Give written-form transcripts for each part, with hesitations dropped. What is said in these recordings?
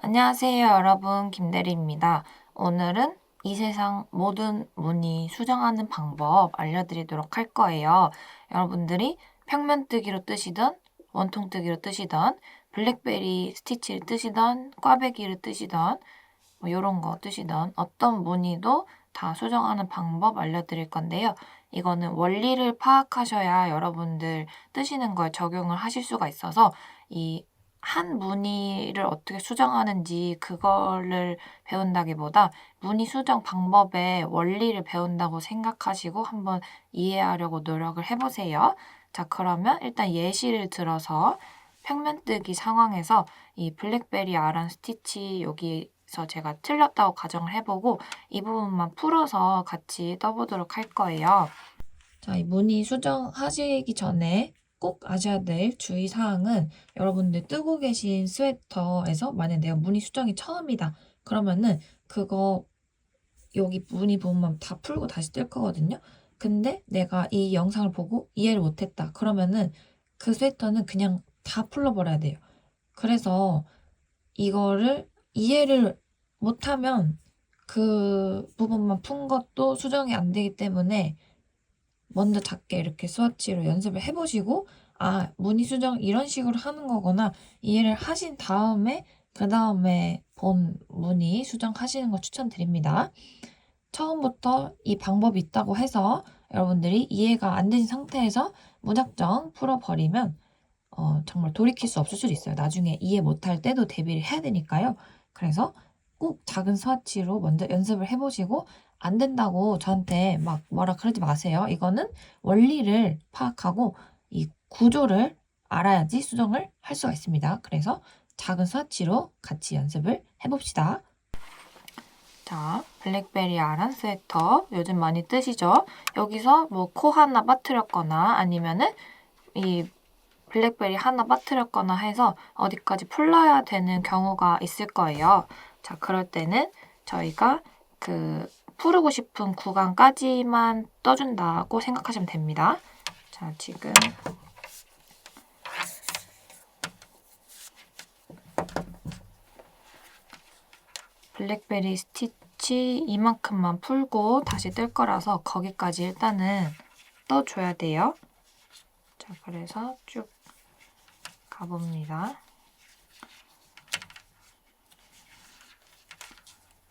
안녕하세요, 여러분. 김대리입니다. 오늘은 이 세상 모든 무늬 수정하는 방법 알려드리도록 할 거예요. 여러분들이 평면뜨기로 뜨시던, 원통뜨기로 뜨시던, 블랙베리 스티치를 뜨시던, 꽈배기를 뜨시던, 뭐 이런 거 뜨시던 어떤 무늬도 다 수정하는 방법 알려드릴 건데요. 이거는 원리를 파악하셔야 여러분들 뜨시는 걸 적용을 하실 수가 있어서 이 한 무늬를 어떻게 수정하는지 그거를 배운다기보다 무늬 수정 방법의 원리를 배운다고 생각하시고 한번 이해하려고 노력을 해보세요. 자, 그러면 일단 예시를 들어서 평면뜨기 상황에서 이 블랙베리 아란 스티치 여기서 제가 틀렸다고 가정을 해보고 이 부분만 풀어서 같이 떠보도록 할 거예요. 자, 이 무늬 수정하시기 전에 꼭 아셔야 될 주의사항은 여러분들 뜨고 계신 스웨터에서 만약 내가 무늬 수정이 처음이다. 그러면은 그거 여기 무늬 부분만 다 풀고 다시 뜰 거거든요. 근데 내가 이 영상을 보고 이해를 못했다. 그러면은 그 스웨터는 그냥 다 풀러버려야 돼요. 그래서 이거를 이해를 못하면 그 부분만 푼 것도 수정이 안 되기 때문에 먼저 작게 이렇게 스와치로 연습을 해보시고 아, 무늬 수정 이런 식으로 하는 거구나 이해를 하신 다음에 그 다음에 본 무늬 수정하시는 거 추천드립니다. 처음부터 이 방법이 있다고 해서 여러분들이 이해가 안 되신 상태에서 무작정 풀어버리면 정말 돌이킬 수 없을 수도 있어요. 나중에 이해 못할 때도 대비를 해야 되니까요. 그래서 꼭 작은 스와치로 먼저 연습을 해보시고 안 된다고 저한테 막 뭐라 그러지 마세요. 이거는 원리를 파악하고 이 구조를 알아야지 수정을 할 수가 있습니다. 그래서 작은 스와치로 같이 연습을 해봅시다. 자, 블랙베리 아란 스웨터 요즘 많이 뜨시죠? 여기서 뭐 코 하나 빠뜨렸거나 아니면은 이 블랙베리 하나 빠뜨렸거나 해서 어디까지 풀러야 되는 경우가 있을 거예요. 자, 그럴 때는 저희가 그 풀고 싶은 구간까지만 떠준다고 생각하시면 됩니다. 자, 지금 블랙베리 스티치 이만큼만 풀고 다시 뜰 거라서 거기까지 일단은 떠줘야 돼요. 자, 그래서 쭉 가봅니다.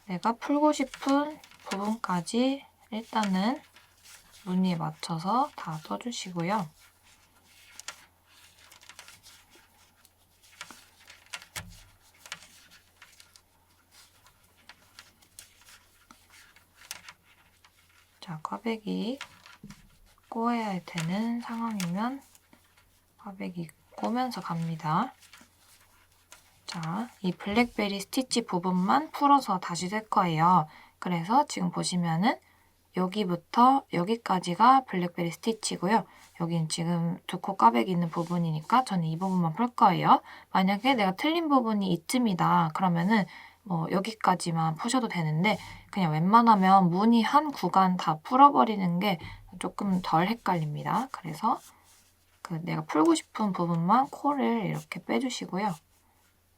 내가 풀고 싶은 부분까지 일단은 무늬에 맞춰서 다 떠주시고요. 자, 꽈배기 꼬아야 되는 상황이면 꽈배기 꼬면서 갑니다. 자, 이 블랙베리 스티치 부분만 풀어서 다시 될 거예요. 그래서 지금 보시면은 여기부터 여기까지가 블랙베리 스티치고요. 여긴 지금 두 코 꽈배기 있는 부분이니까 저는 이 부분만 풀 거예요. 만약에 내가 틀린 부분이 이쯤이다. 그러면은 뭐 여기까지만 푸셔도 되는데 그냥 웬만하면 무늬 한 구간 다 풀어버리는 게 조금 덜 헷갈립니다. 그래서 그 내가 풀고 싶은 부분만 코를 이렇게 빼주시고요.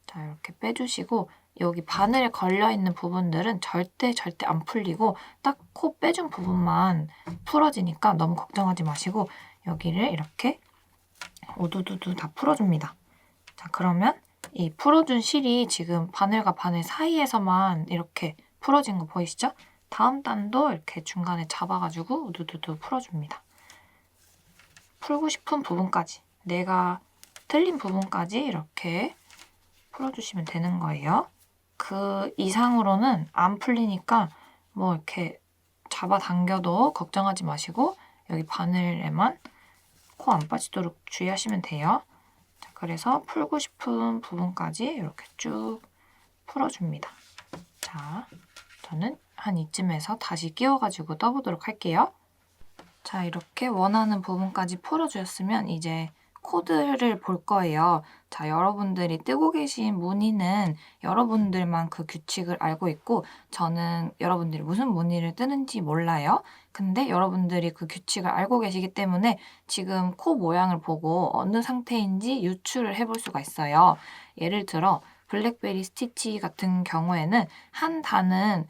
자, 이렇게 빼주시고 여기 바늘에 걸려있는 부분들은 절대 안 풀리고 딱 코 빼준 부분만 풀어지니까 너무 걱정하지 마시고 여기를 이렇게 오두두두 다 풀어줍니다. 자, 그러면 이 풀어준 실이 지금 바늘과 바늘 사이에서만 이렇게 풀어진 거 보이시죠? 다음 단도 이렇게 중간에 잡아가지고 우두두두 풀어줍니다. 풀고 싶은 부분까지, 내가 틀린 부분까지 이렇게 풀어주시면 되는 거예요. 그 이상으로는 안 풀리니까 뭐 이렇게 잡아당겨도 걱정하지 마시고 여기 바늘에만 코 안 빠지도록 주의하시면 돼요. 자, 그래서 풀고 싶은 부분까지 이렇게 쭉 풀어줍니다. 자, 저는 한 이쯤에서 다시 끼워가지고 떠보도록 할게요. 자, 이렇게 원하는 부분까지 풀어주셨으면 이제 코드를 볼 거예요. 자, 여러분들이 뜨고 계신 무늬는 여러분들만 그 규칙을 알고 있고 저는 여러분들이 무슨 무늬를 뜨는지 몰라요. 근데 여러분들이 그 규칙을 알고 계시기 때문에 지금 코 모양을 보고 어느 상태인지 유추를 해볼 수가 있어요. 예를 들어 블랙베리 스티치 같은 경우에는 한 단은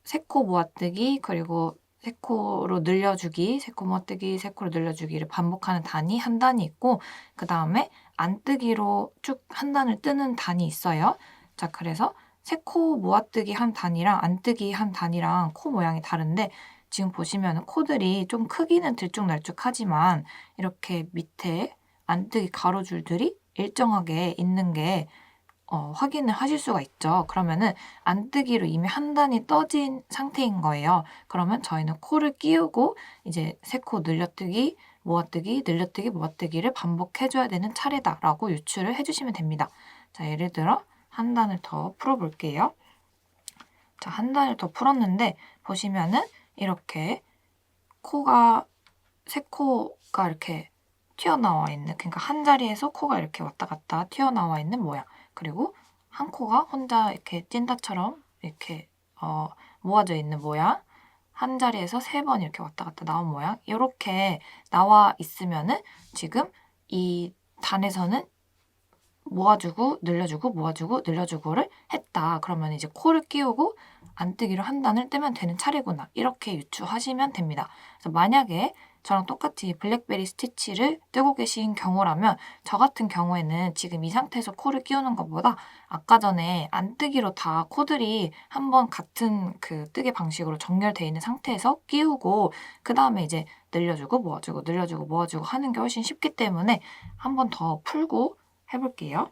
세 코 모아뜨기 그리고 세 코로 늘려주기, 세 코 모아뜨기, 세 코로 늘려주기를 반복하는 단이 한 단이 있고 그 다음에 안뜨기로 쭉 한 단을 뜨는 단이 있어요. 자, 그래서 세 코 모아뜨기 한 단이랑 안뜨기 한 단이랑 코 모양이 다른데 지금 보시면 코들이 좀 크기는 들쭉날쭉하지만 이렇게 밑에 안뜨기 가로줄들이 일정하게 있는 게 확인을 하실 수가 있죠. 그러면은 안뜨기로 이미 한 단이 떠진 상태인 거예요. 그러면 저희는 코를 끼우고 이제 세 코 늘려뜨기, 모아뜨기, 늘려뜨기, 모아뜨기를 반복해줘야 되는 차례다라고 유추를 해주시면 됩니다. 자, 예를 들어 한 단을 더 풀어볼게요. 자, 한 단을 더 풀었는데 보시면은 이렇게 코가 세 코가 이렇게 튀어나와 있는, 그러니까 한 자리에서 코가 이렇게 왔다 갔다 튀어나와 있는 모양. 그리고 한 코가 혼자 이렇게 찐따처럼 이렇게 모아져 있는 모양. 한 자리에서 3번 이렇게 왔다 갔다 나온 모양. 이렇게 나와 있으면은 지금 이 단에서는 모아주고 늘려주고 모아주고 늘려주고를 했다. 그러면 이제 코를 끼우고 안뜨기로 한 단을 뜨면 되는 차례구나. 이렇게 유추하시면 됩니다. 그래서 만약에 저랑 똑같이 블랙베리 스티치를 뜨고 계신 경우라면 저 같은 경우에는 지금 이 상태에서 코를 끼우는 것보다 아까 전에 안뜨기로 다 코들이 한번 같은 그 뜨개 방식으로 정렬되어 있는 상태에서 끼우고 그 다음에 이제 늘려주고 모아주고 늘려주고 모아주고 하는 게 훨씬 쉽기 때문에 한 번 더 풀고 해볼게요.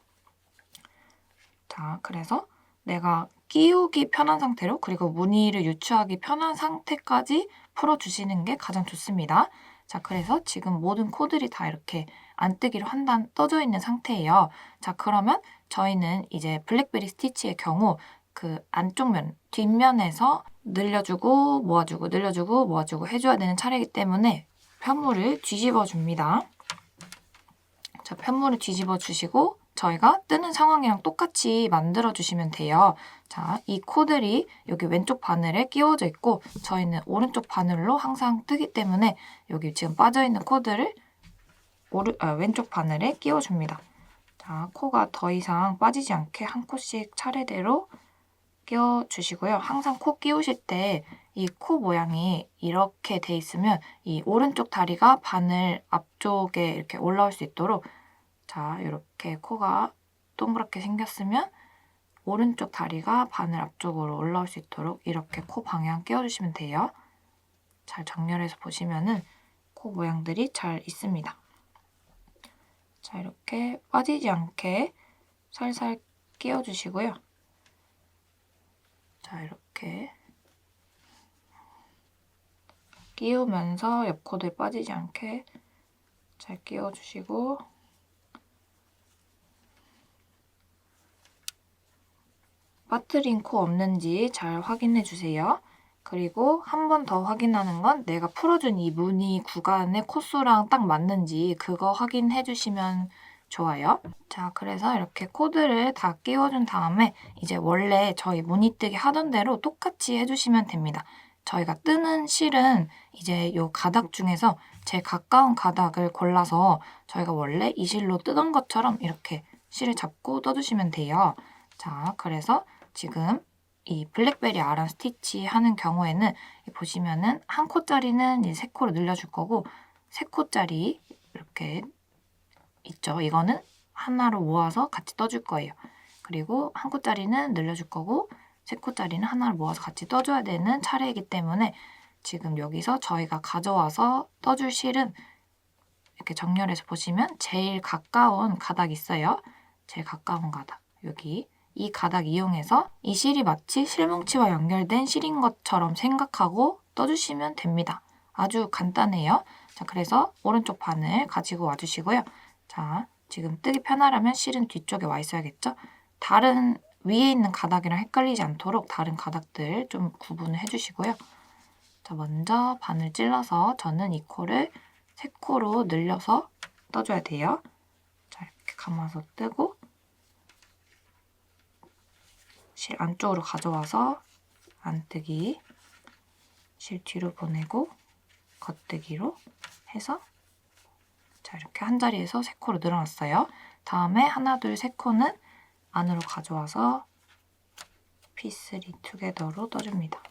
자, 그래서 내가 끼우기 편한 상태로 그리고 무늬를 유추하기 편한 상태까지 풀어주시는 게 가장 좋습니다. 자, 그래서 지금 모든 코들이 다 이렇게 안뜨기로 한 단 떠져 있는 상태예요. 자, 그러면 저희는 이제 블랙베리 스티치의 경우 그 안쪽 면, 뒷면에서 늘려주고 모아주고 늘려주고 모아주고 해줘야 되는 차례이기 때문에 편물을 뒤집어 줍니다. 자, 편물을 뒤집어 주시고 저희가 뜨는 상황이랑 똑같이 만들어 주시면 돼요. 자, 이 코들이 여기 왼쪽 바늘에 끼워져 있고 저희는 오른쪽 바늘로 항상 뜨기 때문에 여기 지금 빠져있는 코들을 왼쪽 바늘에 끼워줍니다. 자, 코가 더 이상 빠지지 않게 한 코씩 차례대로 끼워주시고요. 항상 코 끼우실 때 이 코 모양이 이렇게 돼 있으면 이 오른쪽 다리가 바늘 앞쪽에 이렇게 올라올 수 있도록 자, 이렇게 코가 동그랗게 생겼으면 오른쪽 다리가 바늘 앞쪽으로 올라올 수 있도록 이렇게 코 방향 끼워주시면 돼요. 잘 정렬해서 보시면은 코 모양들이 잘 있습니다. 자, 이렇게 빠지지 않게 살살 끼워주시고요. 자, 이렇게 끼우면서 옆코들 빠지지 않게 잘 끼워주시고 빠뜨린 코 없는지 잘 확인해 주세요. 그리고 한 번 더 확인하는 건 내가 풀어준 이 무늬 구간의 코수랑 딱 맞는지 그거 확인해 주시면 좋아요. 자, 그래서 이렇게 코드를 다 끼워준 다음에 이제 원래 저희 무늬뜨기 하던 대로 똑같이 해주시면 됩니다. 저희가 뜨는 실은 이제 요 가닥 중에서 제일 가까운 가닥을 골라서 저희가 원래 이 실로 뜨던 것처럼 이렇게 실을 잡고 떠주시면 돼요. 자, 그래서 지금 이 블랙베리 아란 스티치 하는 경우에는 보시면은 한 코짜리는 이제 3코로 늘려줄 거고 3코짜리 이렇게 있죠. 이거는 하나로 모아서 같이 떠줄 거예요. 그리고 한 코짜리는 늘려줄 거고 3코짜리는 하나로 모아서 같이 떠줘야 되는 차례이기 때문에 지금 여기서 저희가 가져와서 떠줄 실은 이렇게 정렬해서 보시면 제일 가까운 가닥 있어요. 제일 가까운 가닥. 여기 이 가닥 이용해서 이 실이 마치 실뭉치와 연결된 실인 것처럼 생각하고 떠주시면 됩니다. 아주 간단해요. 자, 그래서 오른쪽 바늘 가지고 와주시고요. 자, 지금 뜨기 편하려면 실은 뒤쪽에 와 있어야겠죠? 다른 위에 있는 가닥이랑 헷갈리지 않도록 다른 가닥들 좀 구분을 해주시고요. 자, 먼저 바늘 찔러서 저는 이 코를 3코로 늘려서 떠줘야 돼요. 자, 이렇게 감아서 뜨고 실 안쪽으로 가져와서 안뜨기, 실 뒤로 보내고 겉뜨기로 해서 자, 이렇게 한 자리에서 3코로 늘어났어요. 다음에 하나, 둘, 3코는 안으로 가져와서 P3 투게더로 떠줍니다.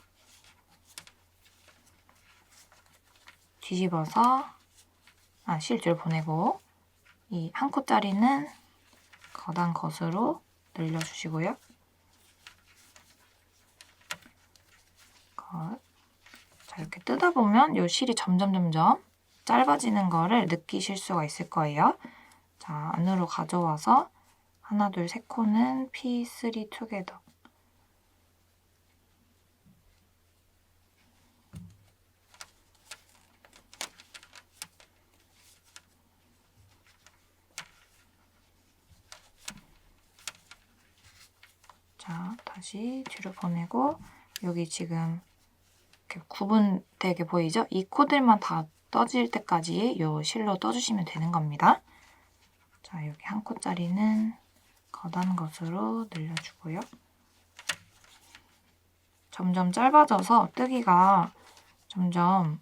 뒤집어서 실줄 보내고 이 한 코짜리는 거단 것으로 늘려주시고요. 자, 이렇게 뜯다 보면 이 실이 점점 짧아지는 거를 느끼실 수가 있을 거예요. 자, 안으로 가져와서 하나, 둘, 세 코는 P3 투게더. 자, 다시 뒤로 보내고 여기 지금 이렇게 구분되게 보이죠? 이 코들만 다 떠질 때까지 이 실로 떠주시면 되는 겁니다. 자, 여기 한 코짜리는 거단 것으로 늘려주고요. 점점 짧아져서 뜨기가 점점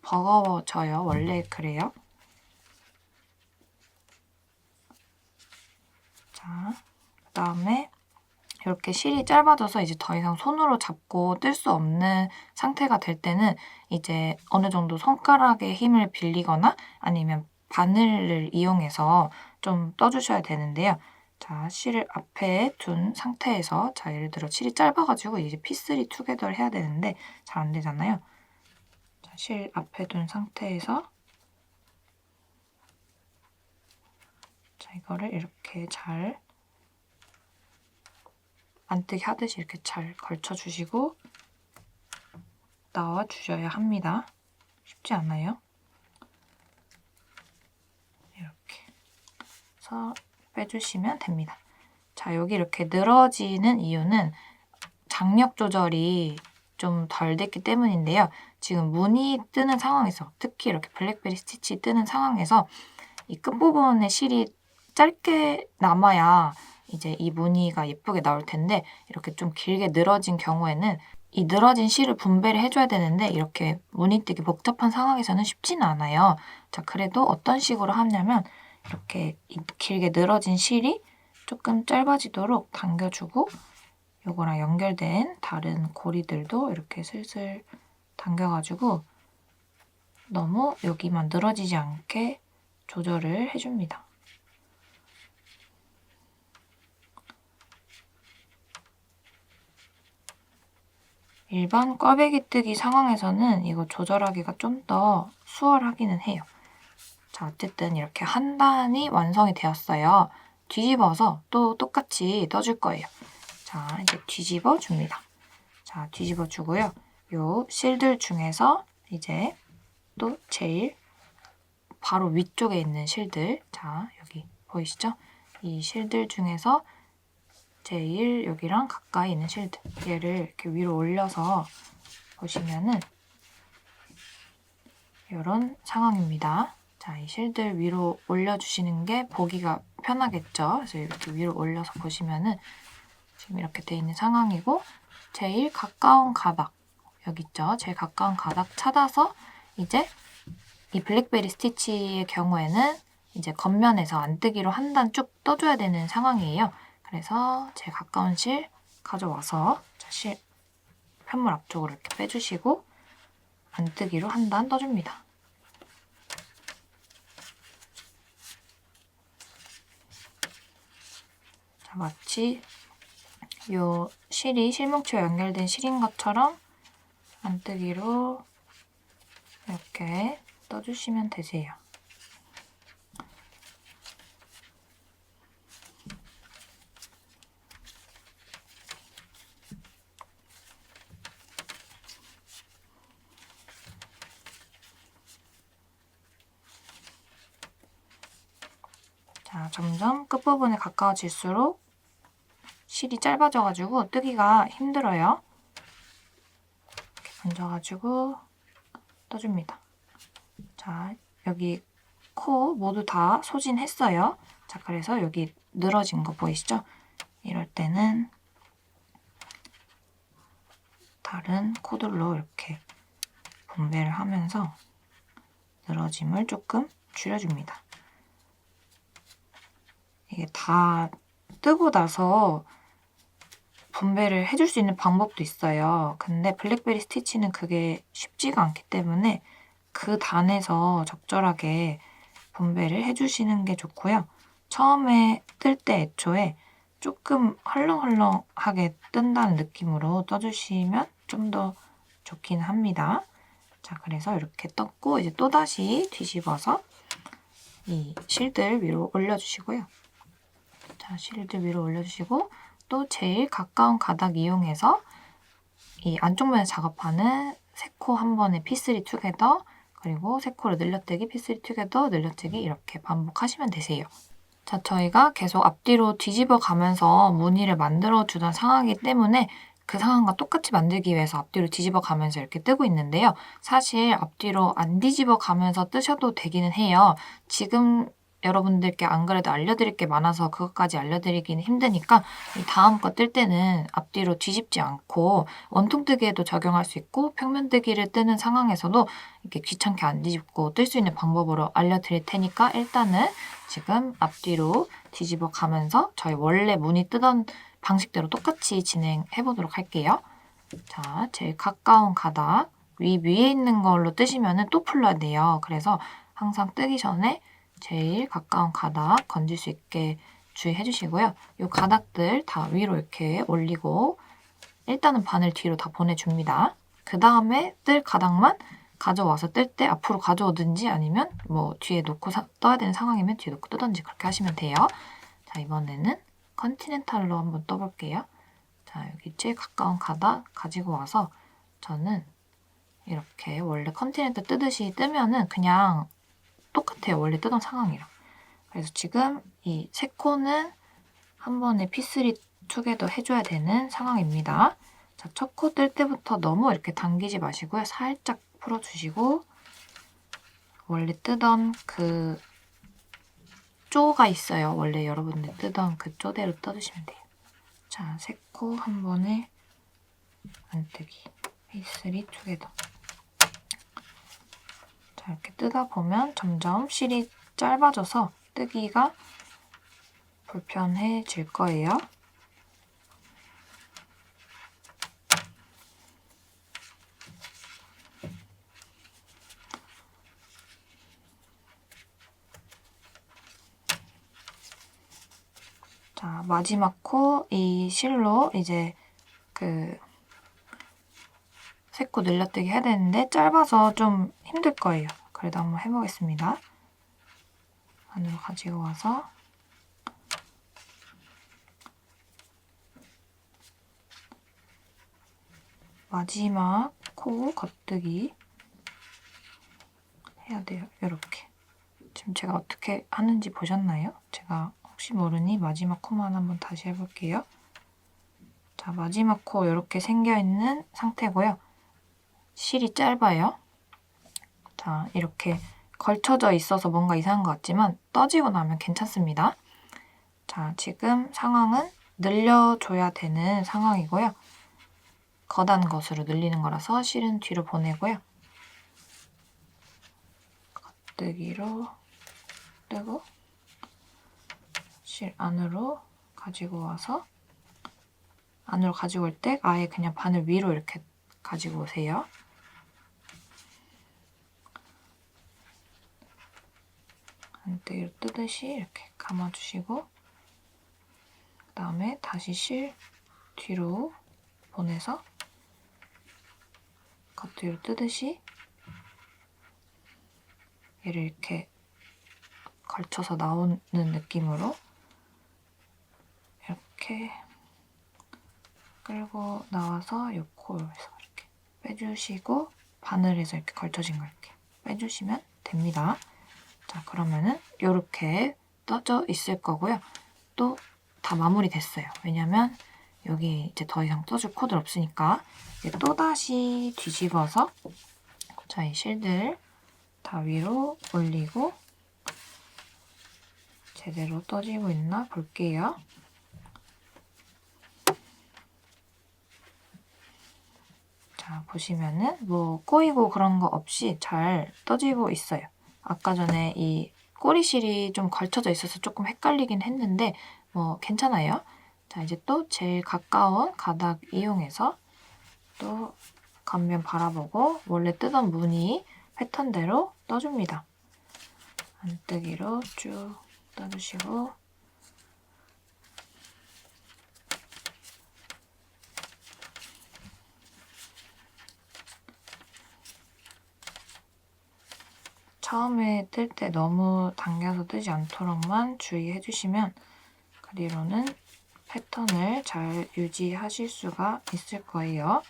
버거워져요. 원래 그래요. 자, 그 다음에 이렇게 실이 짧아져서 이제 더 이상 손으로 잡고 뜰 수 없는 상태가 될 때는 이제 어느 정도 손가락의 힘을 빌리거나 아니면 바늘을 이용해서 좀 떠주셔야 되는데요. 자, 실을 앞에 둔 상태에서 자, 예를 들어 실이 짧아가지고 이제 P3 투게더를 해야 되는데 잘 안 되잖아요. 자, 실 앞에 둔 상태에서 자, 이거를 이렇게 잘 안뜨기 하듯이 이렇게 잘 걸쳐주시고 나와주셔야 합니다. 쉽지 않아요? 이렇게 해서 빼주시면 됩니다. 자, 여기 이렇게 늘어지는 이유는 장력 조절이 좀 덜 됐기 때문인데요. 지금 무늬 뜨는 상황에서 특히 이렇게 블랙베리 스티치 뜨는 상황에서 이 끝부분의 실이 짧게 남아야 이제 이 무늬가 예쁘게 나올 텐데 이렇게 좀 길게 늘어진 경우에는 이 늘어진 실을 분배를 해줘야 되는데 이렇게 무늬 뜨기 복잡한 상황에서는 쉽지는 않아요. 자, 그래도 어떤 식으로 하냐면 이렇게 길게 늘어진 실이 조금 짧아지도록 당겨주고 요거랑 연결된 다른 고리들도 이렇게 슬슬 당겨가지고 너무 여기만 늘어지지 않게 조절을 해줍니다. 일반 꽈배기 뜨기 상황에서는 이거 조절하기가 좀 더 수월하기는 해요. 자, 어쨌든 이렇게 한 단이 완성이 되었어요. 뒤집어서 또 똑같이 떠줄 거예요. 자, 이제 뒤집어 줍니다. 자, 뒤집어 주고요. 요 실들 중에서 이제 또 제일 바로 위쪽에 있는 실들, 자, 여기 보이시죠? 이 실들 중에서 제일 여기랑 가까이 있는 실들, 얘를 이렇게 위로 올려서 보시면은 이런 상황입니다. 자, 이 실들 위로 올려주시는 게 보기가 편하겠죠? 그래서 이렇게 위로 올려서 보시면은 지금 이렇게 돼 있는 상황이고 제일 가까운 가닥, 여기 있죠? 제일 가까운 가닥 찾아서 이제 이 블랙베리 스티치의 경우에는 이제 겉면에서 안뜨기로 한 단 쭉 떠줘야 되는 상황이에요. 그래서 제일 가까운 실 가져와서 자, 실 편물 앞쪽으로 이렇게 빼주시고 안뜨기로 한 단 떠줍니다. 자, 마치 요 실이 실뭉치와 연결된 실인 것처럼 안뜨기로 이렇게 떠주시면 되세요. 자, 점점 끝부분에 가까워질수록 실이 짧아져가지고 뜨기가 힘들어요. 이렇게 얹어가지고 떠줍니다. 자, 여기 코 모두 다 소진했어요. 자, 그래서 여기 늘어진 거 보이시죠? 이럴 때는 다른 코들로 이렇게 분배를 하면서 늘어짐을 조금 줄여줍니다. 이게 다 뜨고 나서 분배를 해줄 수 있는 방법도 있어요. 근데 블랙베리 스티치는 그게 쉽지가 않기 때문에 그 단에서 적절하게 분배를 해주시는 게 좋고요. 처음에 뜰 때 애초에 조금 헐렁헐렁하게 뜬다는 느낌으로 떠주시면 좀 더 좋긴 합니다. 자, 그래서 이렇게 떴고 이제 또다시 뒤집어서 이 실들 위로 올려주시고요. 자, 실들 위로 올려주시고 또 제일 가까운 가닥 이용해서 이 안쪽 면에 작업하는 3코 한 번에 P3 투게더 그리고 3코를 늘려뜨기 P3 투게더 늘려뜨기 이렇게 반복하시면 되세요. 자, 저희가 계속 앞뒤로 뒤집어 가면서 무늬를 만들어 주던 상황이기 때문에 그 상황과 똑같이 만들기 위해서 앞뒤로 뒤집어 가면서 이렇게 뜨고 있는데요. 사실 앞뒤로 안 뒤집어 가면서 뜨셔도 되기는 해요. 지금 여러분들께 안 그래도 알려드릴 게 많아서 그것까지 알려드리기는 힘드니까 이 다음 거 뜰 때는 앞뒤로 뒤집지 않고 원통뜨기에도 적용할 수 있고 평면뜨기를 뜨는 상황에서도 이렇게 귀찮게 안 뒤집고 뜰 수 있는 방법으로 알려드릴 테니까 일단은 지금 앞뒤로 뒤집어 가면서 저희 원래 무늬 뜨던 방식대로 똑같이 진행해 보도록 할게요. 자, 제일 가까운 가닥 위에 있는 걸로 뜨시면 또 풀러야 돼요. 그래서 항상 뜨기 전에 제일 가까운 가닥 건질 수 있게 주의해 주시고요. 이 가닥들 다 위로 이렇게 올리고 일단은 바늘 뒤로 다 보내줍니다. 그 다음에 뜰 가닥만 가져와서 뜰 때 앞으로 가져오든지 아니면 뭐 뒤에 놓고 떠야 되는 상황이면 뒤에 놓고 뜨든지 그렇게 하시면 돼요. 자, 이번에는 컨티넨탈로 한번 떠볼게요. 자, 여기 제일 가까운 가닥 가지고 와서 저는 이렇게 원래 컨티넨탈 뜨듯이 뜨면은 그냥 똑같아요. 원래 뜨던 상황이랑. 그래서 지금 이 3코는 한 번에 P3 투게더 해줘야 되는 상황입니다. 자, 첫 코 뜰 때부터 너무 이렇게 당기지 마시고요. 살짝 풀어주시고 원래 뜨던 그 쪼가 있어요. 원래 여러분들 뜨던 그 쪼대로 떠주시면 돼요. 자, 3코 한 번에 안뜨기 P3 투게더. 자, 이렇게 뜨다 보면 점점 실이 짧아져서 뜨기가 불편해질 거예요. 자, 마지막 코 이 실로 이제 그 3코 늘려뜨기 해야 되는데 짧아서 좀 힘들 거예요. 그래도 한번 해보겠습니다. 안으로 가지고 와서 마지막 코 겉뜨기 해야 돼요. 이렇게. 지금 제가 어떻게 하는지 보셨나요? 제가 혹시 모르니 마지막 코만 한번 다시 해볼게요. 자, 마지막 코 이렇게 생겨있는 상태고요. 실이 짧아요. 자, 이렇게 걸쳐져 있어서 뭔가 이상한 것 같지만 떠지고 나면 괜찮습니다. 자, 지금 상황은 늘려줘야 되는 상황이고요. 거단 것으로 늘리는 거라서 실은 뒤로 보내고요. 겉뜨기로 뜨고 실 안으로 가지고 와서 안으로 가지고 올 때 아예 그냥 바늘 위로 이렇게 가지고 오세요. 안뜨기로 뜨듯이 이렇게 감아주시고 그 다음에 다시 실 뒤로 보내서 겉뒤로 뜨듯이 얘를 이렇게 걸쳐서 나오는 느낌으로 이렇게 끌고 나와서 이 코에서 이렇게 빼주시고 바늘에서 이렇게 걸쳐진 거 이렇게 빼주시면 됩니다. 자, 그러면은 이렇게 떠져 있을 거고요. 또 다 마무리 됐어요. 왜냐면 여기 이제 더 이상 떠줄 코드 없으니까 이제 또다시 뒤집어서 저희 실들 다 위로 올리고 제대로 떠지고 있나 볼게요. 자, 보시면은 뭐 꼬이고 그런 거 없이 잘 떠지고 있어요. 아까 전에 이 꼬리실이 좀 걸쳐져 있어서 조금 헷갈리긴 했는데 뭐 괜찮아요. 자, 이제 또 제일 가까운 가닥 이용해서 또 겉면 바라보고 원래 뜨던 무늬 패턴대로 떠줍니다. 안뜨기로 쭉 떠주시고 처음에 뜰 때 너무 당겨서 뜨지 않도록만 주의해 주시면 그 뒤로는 패턴을 잘 유지하실 수가 있을 거예요.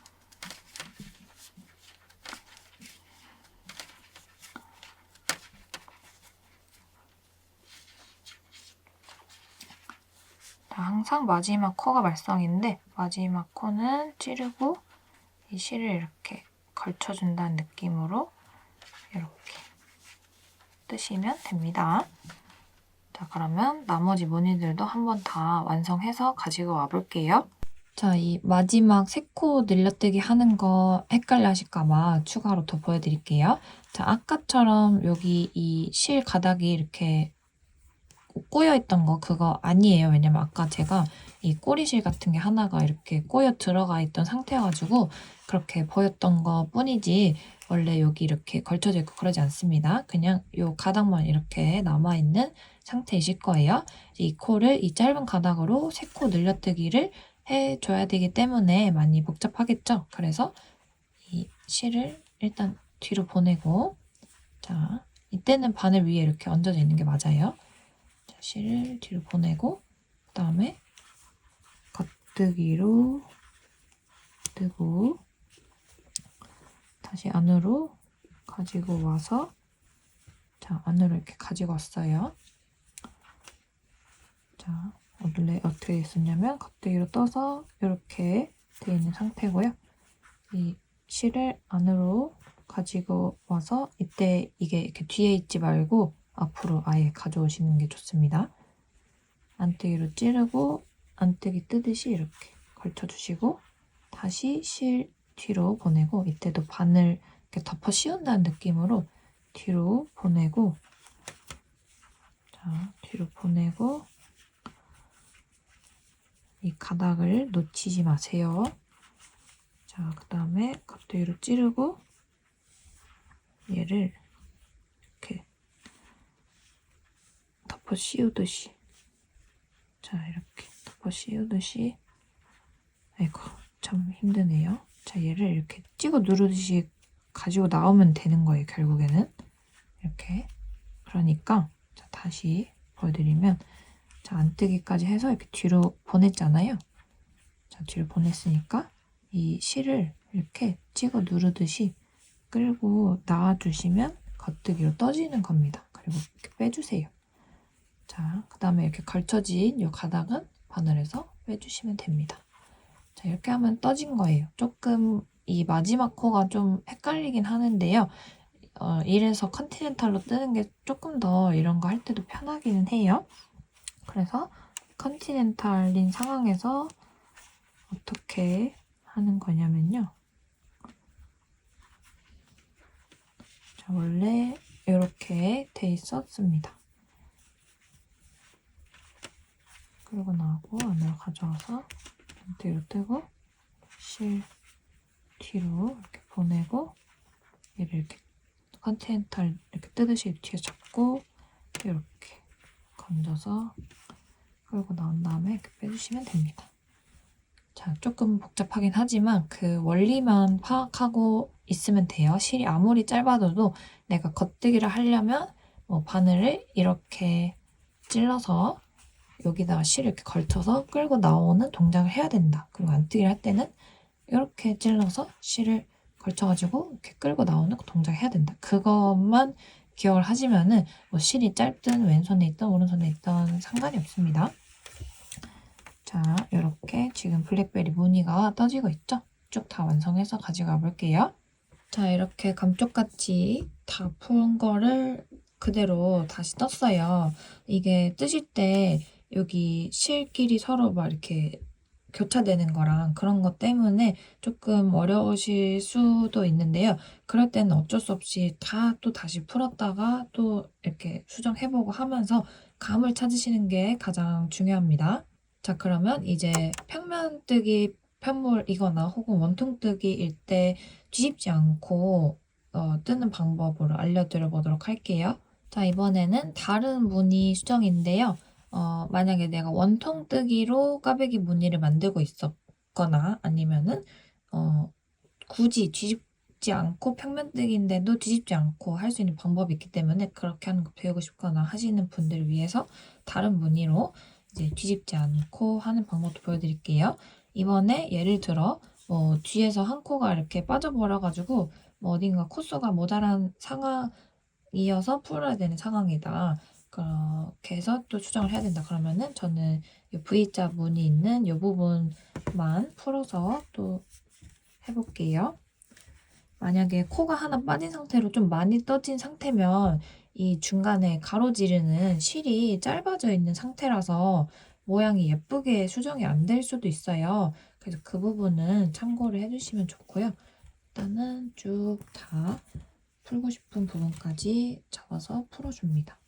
항상 마지막 코가 말썽인데 마지막 코는 찌르고 이 실을 이렇게 걸쳐준다는 느낌으로 이렇게 뜨시면 됩니다. 자, 그러면 나머지 무늬들도 한번 다 완성해서 가지고 와볼게요. 자, 이 마지막 3코 늘려뜨기 하는 거 헷갈려 하실까봐 추가로 더 보여드릴게요. 자, 아까처럼 여기 이 실 가닥이 이렇게 꼬여있던 거 그거 아니에요. 왜냐면 아까 제가 이 꼬리실 같은 게 하나가 이렇게 꼬여 들어가 있던 상태여가지고 그렇게 보였던 거 뿐이지 원래 여기 이렇게 걸쳐져 있고 그러지 않습니다. 그냥 요 가닥만 이렇게 남아있는 상태이실 거예요. 이 코를 이 짧은 가닥으로 3코 늘려뜨기를 해줘야 되기 때문에 많이 복잡하겠죠. 그래서 이 실을 일단 뒤로 보내고 자 이때는 바늘 위에 이렇게 얹어져 있는 게 맞아요. 자, 실을 뒤로 보내고 그 다음에 겉뜨기로 뜨고 다시 안으로 가지고 와서 자 안으로 이렇게 가지고 왔어요. 자 원래 어떻게 있었냐면 겉뜨기로 떠서 이렇게 되어 있는 상태고요. 이 실을 안으로 가지고 와서 이때 이게 이렇게 뒤에 있지 말고 앞으로 아예 가져오시는 게 좋습니다. 안뜨기로 찌르고 안뜨기 뜨듯이 이렇게 걸쳐주시고 다시 실 뒤로 보내고 이때도 바늘 이렇게 덮어 씌운다는 느낌으로 뒤로 보내고 자 뒤로 보내고 이 가닥을 놓치지 마세요. 자 그 다음에 겉뜨기로 찌르고 얘를 이렇게 덮어 씌우듯이 자 이렇게 덮어 씌우듯이 아이고 참 힘드네요. 자 얘를 이렇게 찍어 누르듯이 가지고 나오면 되는 거예요. 결국에는 이렇게 그러니까 자 다시 보여드리면 자 안뜨기까지 해서 이렇게 뒤로 보냈잖아요. 자 뒤로 보냈으니까 이 실을 이렇게 찍어 누르듯이 끌고 나와주시면 겉뜨기로 떠지는 겁니다. 그리고 이렇게 빼주세요. 자, 그 다음에 이렇게 걸쳐진 이 가닥은 바늘에서 빼주시면 됩니다. 자, 이렇게 하면 떠진 거예요. 조금 이 마지막 코가 좀 헷갈리긴 하는데요. 이래서 컨티넨탈로 뜨는 게 조금 더 이런 거 할 때도 편하기는 해요. 그래서 컨티넨탈인 상황에서 어떻게 하는 거냐면요. 자, 원래 이렇게 돼 있었습니다. 끌고 나오고 안으로 가져와서 뒤로 뜨고 실 뒤로 이렇게 보내고 얘를 이렇게 컨티넨탈 이렇게 뜨듯이 뒤에 잡고 이렇게 건져서 끌고 나온 다음에 이렇게 빼주시면 됩니다. 자, 조금 복잡하긴 하지만 그 원리만 파악하고 있으면 돼요. 실이 아무리 짧아도 내가 겉뜨기를 하려면 뭐 바늘을 이렇게 찔러서 여기다가 실을 이렇게 걸쳐서 끌고 나오는 동작을 해야 된다. 그리고 안뜨기를 할 때는 이렇게 찔러서 실을 걸쳐가지고 이렇게 끌고 나오는 그 동작을 해야 된다. 그것만 기억을 하시면은 뭐 실이 짧든 왼손에 있든 오른손에 있든 상관이 없습니다. 자, 이렇게 지금 블랙베리 무늬가 떠지고 있죠? 쭉 다 완성해서 가져가 볼게요. 자, 이렇게 감쪽같이 다 푼 거를 그대로 다시 떴어요. 이게 뜨실 때 여기 실끼리 서로 막 이렇게 교차되는 거랑 그런 것 때문에 조금 어려우실 수도 있는데요. 그럴 때는 어쩔 수 없이 다 또 다시 풀었다가 또 이렇게 수정해보고 하면서 감을 찾으시는 게 가장 중요합니다. 자, 그러면 이제 평면뜨기 편물이거나 혹은 원통뜨기일 때 뒤집지 않고 뜨는 방법으로 알려드려 보도록 할게요. 자, 이번에는 다른 무늬 수정인데요. 만약에 내가 원통뜨기로 꽈배기 무늬를 만들고 있었거나 아니면은 굳이 뒤집지 않고 평면뜨기인데도 뒤집지 않고 할 수 있는 방법이 있기 때문에 그렇게 하는 거 배우고 싶거나 하시는 분들을 위해서 다른 무늬로 이제 뒤집지 않고 하는 방법도 보여드릴게요. 이번에 예를 들어 뒤에서 한 코가 이렇게 빠져버려가지고 어딘가 코수가 모자란 상황이어서 풀어야 되는 상황이다. 그렇게 해서 또 수정을 해야 된다. 그러면은 저는 이 V자 무늬 있는 이 부분만 풀어서 또 해볼게요. 만약에 코가 하나 빠진 상태로 좀 많이 떠진 상태면 이 중간에 가로지르는 실이 짧아져 있는 상태라서 모양이 예쁘게 수정이 안 될 수도 있어요. 그래서 그 부분은 참고를 해주시면 좋고요. 일단은 쭉 다 풀고 싶은 부분까지 잡아서 풀어줍니다.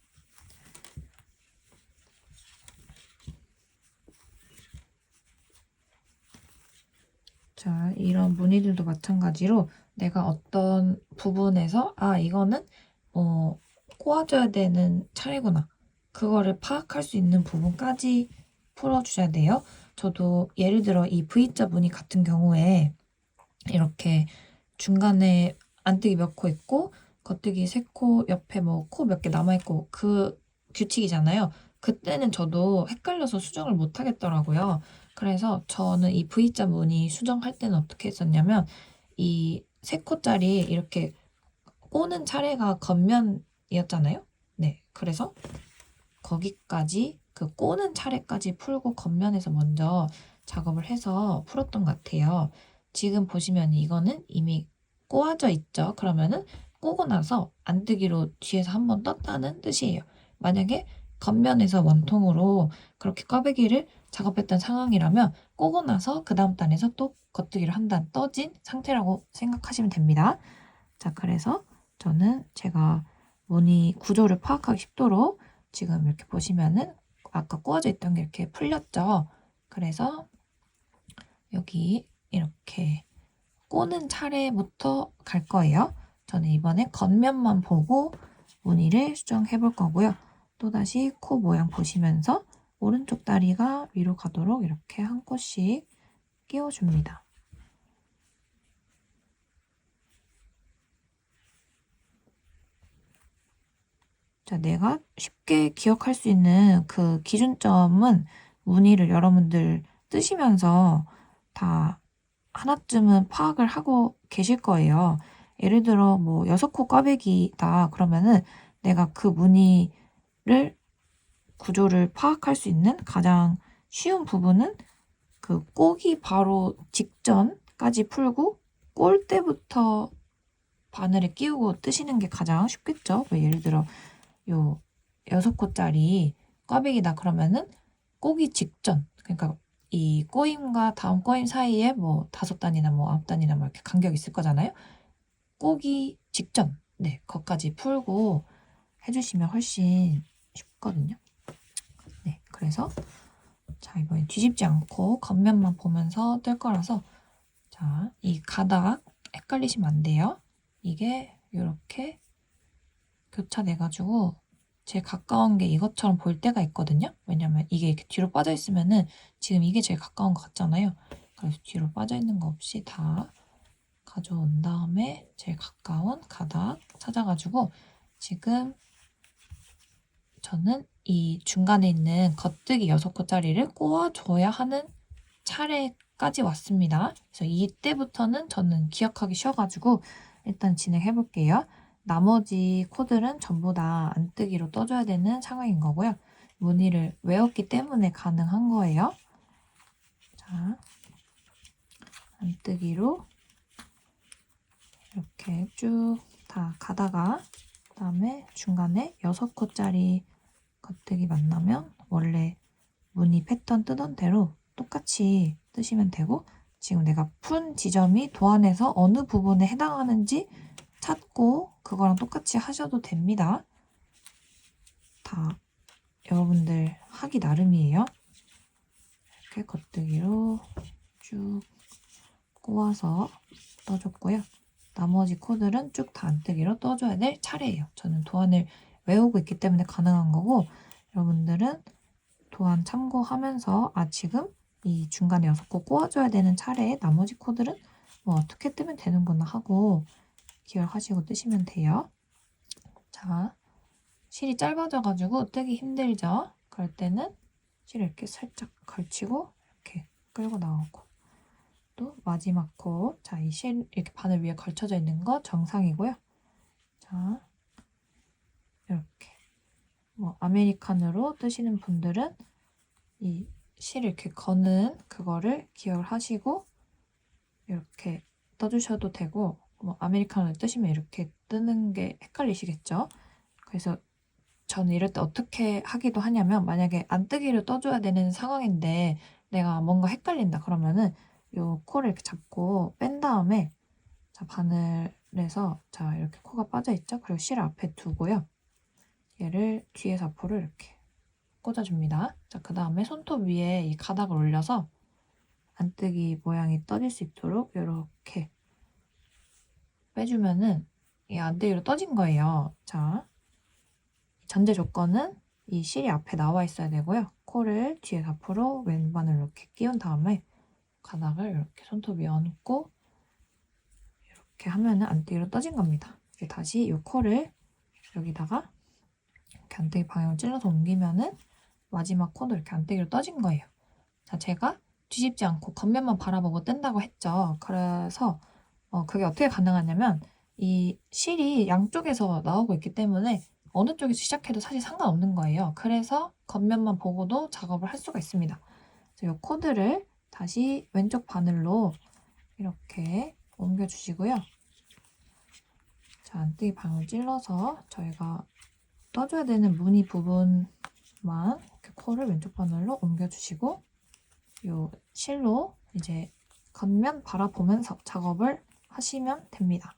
자, 이런 무늬들도 마찬가지로 내가 어떤 부분에서 이거는 꼬아줘야 되는 차례구나. 그거를 파악할 수 있는 부분까지 풀어주셔야 돼요. 저도 예를 들어 이 V자 무늬 같은 경우에 이렇게 중간에 안뜨기 몇 코 있고 겉뜨기 3코 옆에 뭐 코 몇 개 남아있고 그 규칙이잖아요. 그때는 저도 헷갈려서 수정을 못 하겠더라고요. 그래서 저는 이 V자 무늬 수정할 때는 어떻게 했었냐면 이 3코짜리 이렇게 꼬는 차례가 겉면이었잖아요. 네, 그래서 거기까지 그 꼬는 차례까지 풀고 겉면에서 먼저 작업을 해서 풀었던 것 같아요. 지금 보시면 이거는 이미 꼬아져 있죠. 그러면은 꼬고 나서 안뜨기로 뒤에서 한번 떴다는 뜻이에요. 만약에 겉면에서 원통으로 그렇게 꽈배기를 작업했던 상황이라면 꼬고 나서 그 다음 단에서 또 겉뜨기를 한 단 떠진 상태라고 생각하시면 됩니다. 자, 그래서 저는 제가 무늬 구조를 파악하기 쉽도록 지금 이렇게 보시면은 아까 꼬아져 있던 게 이렇게 풀렸죠. 그래서 여기 이렇게 꼬는 차례부터 갈 거예요. 저는 이번에 겉면만 보고 무늬를 수정해 볼 거고요. 또다시 코 모양 보시면서 오른쪽 다리가 위로 가도록 이렇게 한 코씩 끼워줍니다. 자, 내가 쉽게 기억할 수 있는 그 기준점은 무늬를 여러분들 뜨시면서 다 하나쯤은 파악을 하고 계실 거예요. 예를 들어 뭐 6코 꽈배기다 그러면은 내가 그 무늬를 구조를 파악할 수 있는 가장 쉬운 부분은 그 꼬기 바로 직전까지 풀고 꼴 때부터 바늘에 끼우고 뜨시는 게 가장 쉽겠죠. 예를 들어 요 6코짜리 꽈배기다 그러면은 꼬기 직전 그러니까 이 꼬임과 다음 꼬임 사이에 뭐 5단이나 뭐 9단이나 뭐 이렇게 간격이 있을 거잖아요. 꼬기 직전 네 거기까지 풀고 해주시면 훨씬 쉽거든요. 네 그래서 자 이번엔 뒤집지 않고 겉면만 보면서 뜰 거라서 자 이 가닥 헷갈리시면 안 돼요. 이게 이렇게 교차돼가지고 제일 가까운 게 이것처럼 보일 때가 있거든요. 왜냐면 이게 이렇게 뒤로 빠져 있으면은 지금 이게 제일 가까운 것 같잖아요. 그래서 뒤로 빠져 있는 거 없이 다 가져온 다음에 제일 가까운 가닥 찾아가지고 지금 저는 이 중간에 있는 겉뜨기 6코짜리를 꼬아줘야 하는 차례까지 왔습니다. 그래서 이때부터는 저는 기억하기 쉬워가지고 일단 진행해 볼게요. 나머지 코들은 전부 다 안뜨기로 떠줘야 되는 상황인 거고요. 무늬를 외웠기 때문에 가능한 거예요. 자, 안뜨기로 이렇게 쭉 다 가다가 그다음에 중간에 6코짜리 겉뜨기 만나면 원래 무늬 패턴 뜨던 대로 똑같이 뜨시면 되고 지금 내가 푼 지점이 도안에서 어느 부분에 해당하는지 찾고 그거랑 똑같이 하셔도 됩니다. 다 여러분들 하기 나름이에요. 이렇게 겉뜨기로 쭉 꼬아서 떠줬고요. 나머지 코들은 쭉 다 안뜨기로 떠줘야 될 차례예요. 저는 도안을 외우고 있기 때문에 가능한 거고, 여러분들은 도안 참고하면서 지금 이 중간에 6코 꼬아줘야 되는 차례에 나머지 코들은 뭐 어떻게 뜨면 되는구나 하고 기억하시고 뜨시면 돼요. 자, 실이 짧아져가지고 뜨기 힘들죠? 그럴 때는 실을 이렇게 살짝 걸치고 이렇게 끌고 나오고, 또 마지막 코, 자, 이 실 이렇게 바늘 위에 걸쳐져 있는 거 정상이고요. 자, 이렇게 뭐 아메리칸으로 뜨시는 분들은 이 실을 이렇게 거는 그거를 기억을 하시고 이렇게 떠주셔도 되고, 뭐 아메리카노 뜨시면 이렇게 뜨는 게 헷갈리시겠죠? 그래서 저는 이럴 때 어떻게 하기도 하냐면, 만약에 안뜨기를 떠줘야 되는 상황인데 내가 뭔가 헷갈린다 그러면은 요 코를 이렇게 잡고 뺀 다음에, 자, 바늘에서 자 이렇게 코가 빠져 있죠? 그리고 실 앞에 두고요. 얘를 뒤에서 앞으로 이렇게 꽂아줍니다. 자, 그 다음에 손톱 위에 이 가닥을 올려서 안뜨기 모양이 떠질 수 있도록 이렇게 빼주면은 이 안뜨기로 떠진 거예요. 자, 전제 조건은 이 실이 앞에 나와 있어야 되고요. 코를 뒤에서 앞으로 왼바늘로 이렇게 끼운 다음에 가닥을 이렇게 손톱 위에 얹고 이렇게 하면은 안뜨기로 떠진 겁니다. 이제 다시 이 코를 여기다가 이렇게 안뜨기 방향을 찔러서 옮기면은 마지막 코도 이렇게 안뜨기로 떠진 거예요. 자, 제가 뒤집지 않고 겉면만 바라보고 뜬다고 했죠. 그래서 그게 어떻게 가능하냐면, 이 실이 양쪽에서 나오고 있기 때문에 어느 쪽에서 시작해도 사실 상관없는 거예요. 그래서 겉면만 보고도 작업을 할 수가 있습니다. 이 코드를 다시 왼쪽 바늘로 이렇게 옮겨주시고요. 자, 안뜨기 방을 찔러서 저희가 떠줘야 되는 무늬 부분만 이렇게 코를 왼쪽 바늘로 옮겨주시고, 요 실로 이제 겉면 바라보면서 작업을 하시면 됩니다.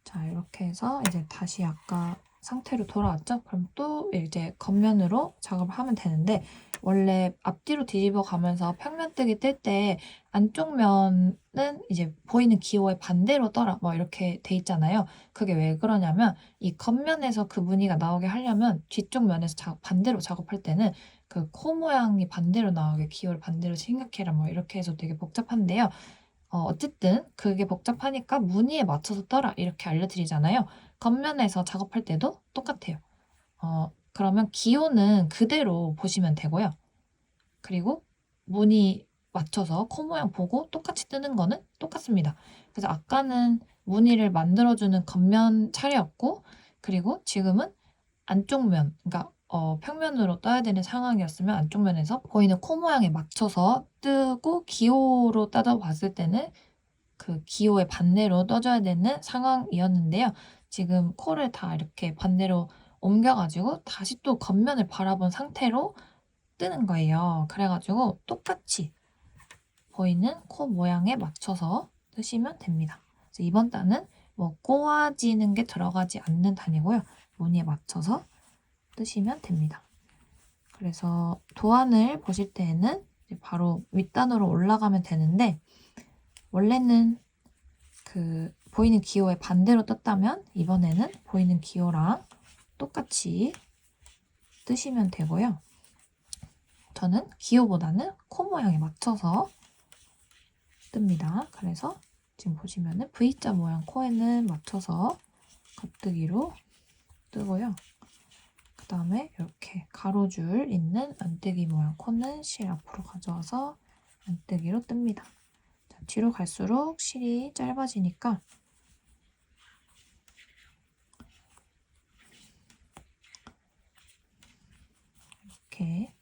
자, 이렇게 해서 이제 다시 아까 상태로 돌아왔죠? 그럼 또 이제 겉면으로 작업을 하면 되는데, 원래 앞뒤로 뒤집어 가면서 평면뜨기 뜰 때 안쪽 면은 이제 보이는 기호의 반대로 떠라 뭐 이렇게 돼 있잖아요. 그게 왜 그러냐면, 이 겉면에서 그 무늬가 나오게 하려면 뒤쪽 면에서 반대로 작업할 때는 그 코 모양이 반대로 나오게 기호를 반대로 생각해라 뭐 이렇게 해서 되게 복잡한데요. 어쨌든 그게 복잡하니까 무늬에 맞춰서 떠라 이렇게 알려드리잖아요. 겉면에서 작업할 때도 똑같아요. 그러면 기호는 그대로 보시면 되고요. 그리고 무늬 맞춰서 코 모양 보고 똑같이 뜨는 거는 똑같습니다. 그래서 아까는 무늬를 만들어주는 겉면 차례였고, 그리고 지금은 안쪽 면, 그러니까 평면으로 떠야 되는 상황이었으면 안쪽 면에서 보이는 코 모양에 맞춰서 뜨고, 기호로 따져 봤을 때는 그 기호의 반대로 떠줘야 되는 상황이었는데요. 지금 코를 다 이렇게 반대로 옮겨가지고 다시 또 겉면을 바라본 상태로 뜨는 거예요. 그래가지고 똑같이 보이는 코 모양에 맞춰서 뜨시면 됩니다. 그래서 이번 단은 뭐 꼬아지는 게 들어가지 않는 단이고요. 무늬에 맞춰서 뜨시면 됩니다. 그래서 도안을 보실 때에는 바로 윗단으로 올라가면 되는데, 원래는 그 보이는 기호의 반대로 떴다면 이번에는 보이는 기호랑 똑같이 뜨시면 되고요. 저는 기호보다는 코 모양에 맞춰서 뜹니다. 그래서 지금 보시면은 V자 모양 코에는 맞춰서 겉뜨기로 뜨고요. 그 다음에 이렇게 가로줄 있는 안뜨기 모양 코는 실 앞으로 가져와서 안뜨기로 뜹니다. 자, 뒤로 갈수록 실이 짧아지니까 이렇게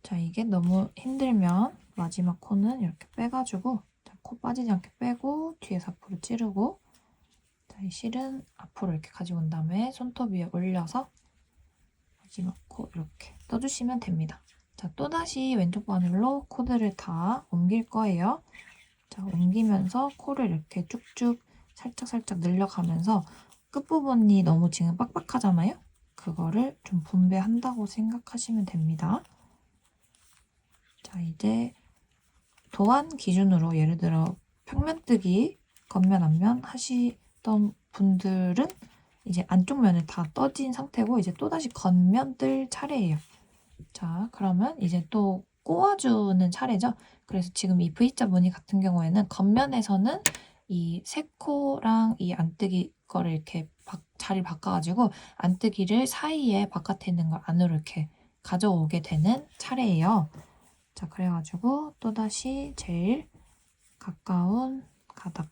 자, 이게 너무 힘들면 마지막 코는 이렇게 빼가지고, 자, 코 빠지지 않게 빼고 뒤에서 앞으로 찌르고, 자, 이 실은 앞으로 이렇게 가지고 온 다음에 손톱 위에 올려서 마지막 코 이렇게 떠주시면 됩니다. 자, 또다시 왼쪽 바늘로 코드를 다 옮길 거예요. 자, 옮기면서 코를 이렇게 쭉쭉 살짝살짝 늘려가면서 끝부분이 너무 지금 빡빡하잖아요? 그거를 좀 분배한다고 생각하시면 됩니다. 자, 이제 도안 기준으로 예를 들어 평면뜨기, 겉면, 앞면 하시던 분들은 이제 안쪽 면을 다 떠진 상태고 이제 또다시 겉면 뜰 차례예요. 자, 그러면 이제 또 꼬아주는 차례죠. 그래서 지금 이 V자 무늬 같은 경우에는 겉면에서는 이 세코랑 이 안뜨기 거를 이렇게 자리 바꿔가지고 안뜨기를 사이에 바깥에 있는 걸 안으로 이렇게 가져오게 되는 차례예요. 자, 그래가지고 또다시 제일 가까운 가닥.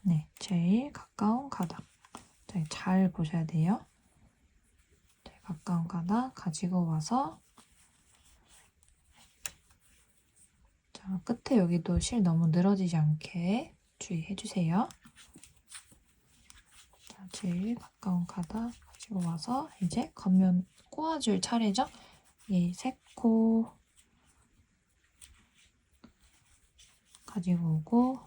네, 제일 가까운 가닥. 자, 잘 보셔야 돼요. 제일 가까운 가닥 가지고 와서 자, 끝에 여기도 실 너무 늘어지지 않게 주의해 주세요. 자, 제일 가까운 가닥 가지고 와서 이제 겉면 꼬아줄 차례죠. 이 세코 가지고 오고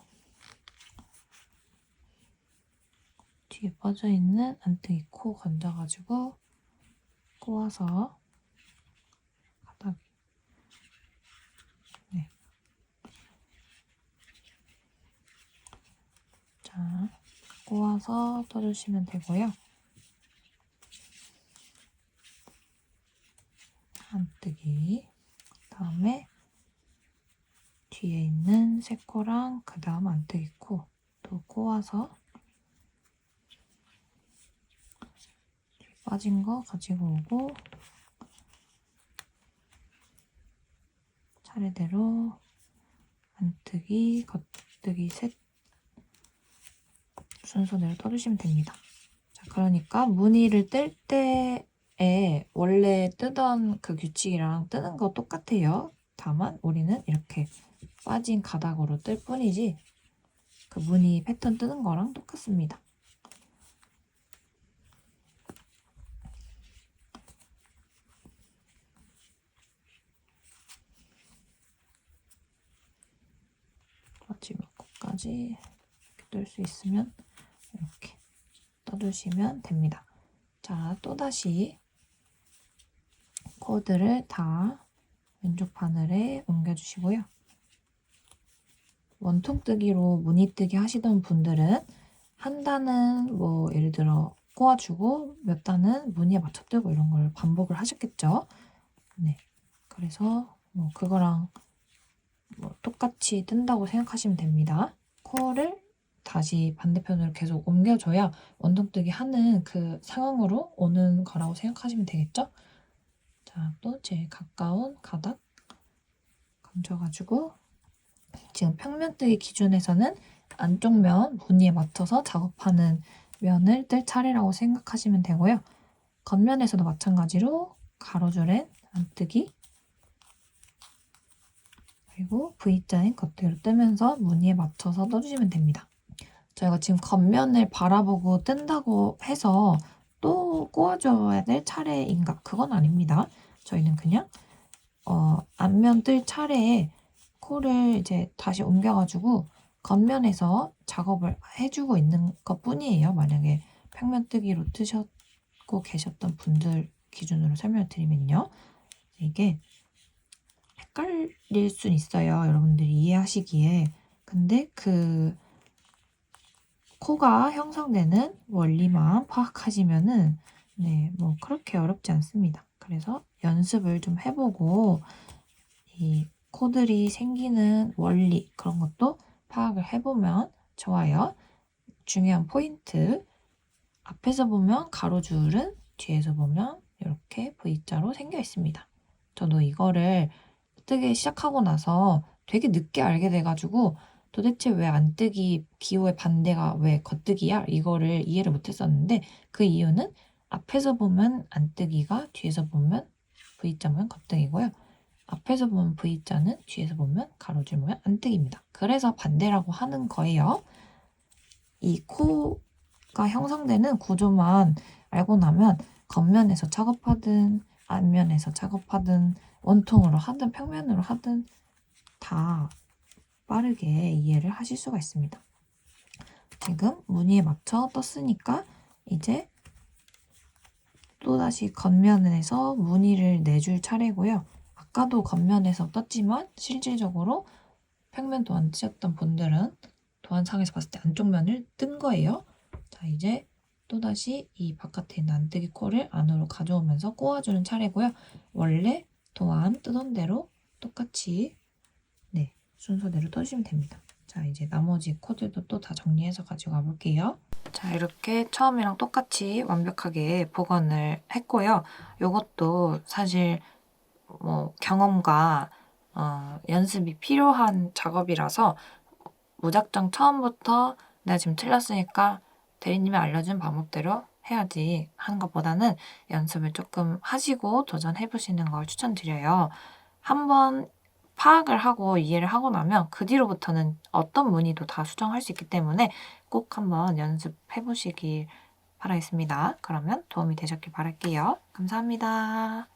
뒤에 빠져있는 안뜨기 코 건져가지고 꼬아서 가닥 네. 자, 꼬아서 떠주시면 되고요. 안뜨기 다음에 뒤에 있는 세코랑 그 다음 안뜨기 코 또 꼬아서 빠진 거 가지고 오고 차례대로 안뜨기, 겉뜨기 셋 순서대로 떠주시면 됩니다. 자, 그러니까 무늬를 뜰 때에 원래 뜨던 그 규칙이랑 뜨는 거 똑같아요. 다만 우리는 이렇게 빠진 가닥으로 뜰 뿐이지 그 무늬 패턴 뜨는 거랑 똑같습니다. 마지막 코까지 뜰 수 있으면 이렇게 떠주시면 됩니다. 자, 또다시 코드를 다 왼쪽 바늘에 옮겨주시고요. 원통뜨기로 무늬뜨기 하시던 분들은 한 단은 뭐 예를 들어 꼬아주고 몇 단은 무늬에 맞춰 뜨고 이런 걸 반복을 하셨겠죠. 네, 그래서 뭐 그거랑 뭐 똑같이 뜬다고 생각하시면 됩니다. 코를 다시 반대편으로 계속 옮겨줘야 원통뜨기 하는 그 상황으로 오는 거라고 생각하시면 되겠죠. 자, 또 제일 가까운 가닥 건져가지고 지금 평면뜨기 기준에서는 안쪽 면 무늬에 맞춰서 작업하는 면을 뜰 차례라고 생각하시면 되고요. 겉면에서도 마찬가지로 가로줄엔 안뜨기 그리고 V자인 겉뜨기로 뜨면서 무늬에 맞춰서 떠주시면 됩니다. 저희가 지금 겉면을 바라보고 뜬다고 해서 또 꼬아줘야 될 차례인가? 그건 아닙니다. 저희는 그냥 앞면 뜰 차례에 코를 이제 다시 옮겨가지고 겉면에서 작업을 해주고 있는 것 뿐이에요. 만약에 평면뜨기로 뜨셨고 계셨던 분들 기준으로 설명을 드리면요. 이게 헷갈릴 순 있어요. 여러분들이 이해하시기에. 근데 그 코가 형성되는 원리만 파악하시면은 네, 뭐 그렇게 어렵지 않습니다. 그래서 연습을 좀 해보고 이 코들이 생기는 원리 그런 것도 파악을 해보면 좋아요. 중요한 포인트 앞에서 보면 가로줄은 뒤에서 보면 이렇게 V자로 생겨 있습니다. 저도 이거를 뜨기 시작하고 나서 되게 늦게 알게 돼가지고 도대체 왜 안뜨기 기호의 반대가 왜 겉뜨기야? 이거를 이해를 못했었는데 그 이유는 앞에서 보면 안뜨기가 뒤에서 보면 V자면 겉뜨기고요. 앞에서 보면 V자는 뒤에서 보면 가로줄 모양 안뜨기입니다. 그래서 반대라고 하는 거예요. 이 코가 형성되는 구조만 알고 나면 겉면에서 작업하든 앞면에서 작업하든 원통으로 하든 평면으로 하든 다 빠르게 이해를 하실 수가 있습니다. 지금 무늬에 맞춰 떴으니까 이제 또다시 겉면에서 무늬를 내줄 차례고요. 아까도 겉면에서 떴지만 실질적으로 평면 도안 띄셨던 분들은 도안상에서 봤을 때 안쪽 면을 뜬 거예요. 자, 이제 또다시 이 바깥에 있는 안뜨기 코를 안으로 가져오면서 꼬아주는 차례고요. 원래 도안 뜨던 대로 똑같이 순서대로 떠주시면 됩니다. 자, 이제 나머지 코들도 또 다 정리해서 가지고 와볼게요. 자, 이렇게 처음이랑 똑같이 완벽하게 복원을 했고요. 이것도 사실 경험과 연습이 필요한 작업이라서 무작정 처음부터 내가 지금 틀렸으니까 대리님이 알려준 방법대로 해야지 하는 것보다는 연습을 조금 하시고 도전해보시는 걸 추천드려요. 한번 파악을 하고 이해를 하고 나면 그 뒤로부터는 어떤 무늬도 다 수정할 수 있기 때문에 꼭 한번 연습해보시길 바라겠습니다. 그러면 도움이 되셨길 바랄게요. 감사합니다.